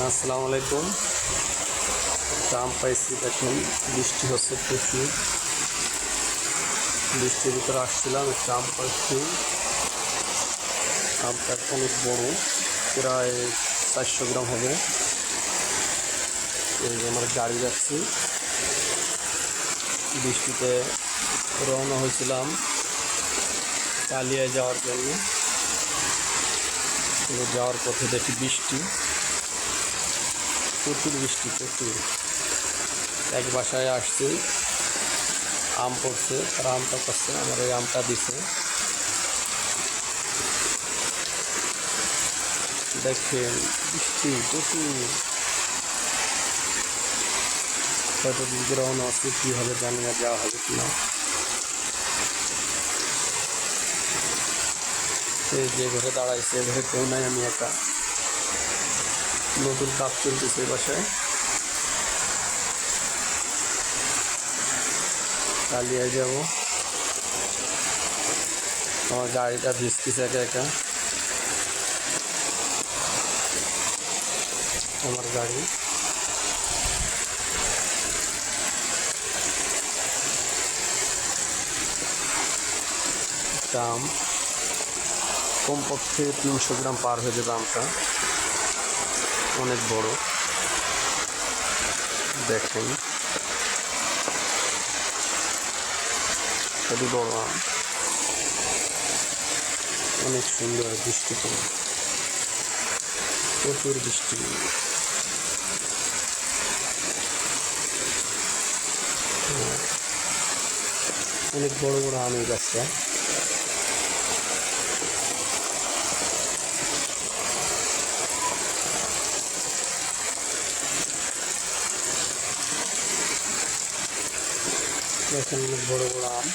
আসসালামু আলাইকুম। আম পাইছি, দেখুন বৃষ্টি হচ্ছে প্রচুর। বৃষ্টির ভিতরে আসছিলাম, একটা আম পাইছি। আমটা অনেক বড়, প্রায় 400 গ্রাম হবে। এই যে আমার গাড়ি যাচ্ছি, বৃষ্টিতে রওনা হয়েছিলাম কালিয়ায় যাওয়ার জন্য। যাওয়ার পথে দেখি বৃষ্টি, প্রচুর বৃষ্টি, প্রচুর। এক বাসায় আসছি, আম পড়ছে, তারা আমটা করছে, আমার এই আমটা দিছে। দেখেন বৃষ্টি প্রচুর। হয়তো দিকে রওনা আছে, কী হবে জানি না, যাওয়া হবে কিনা। এই যে ঘরে দাঁড়াইছে, ঘরে কেউ নাই, আমি একা। নতুন কাজ চলতেছে বাসায়, কালিয়ায় যাব। আমার গাড়িটা ভিজতেছে একা একা, আমার গাড়ি। আম কমপক্ষে 300 গ্রাম পার হয়ে যাবে আমটা, অনেক বড়। দেখেন খুবই বড় আম, অনেক সুন্দর। বৃষ্টি তো প্রচুর বৃষ্টি। অনেক বড় বড় আম এই গাছটা। দেখেন অনেক বড় বড় আম।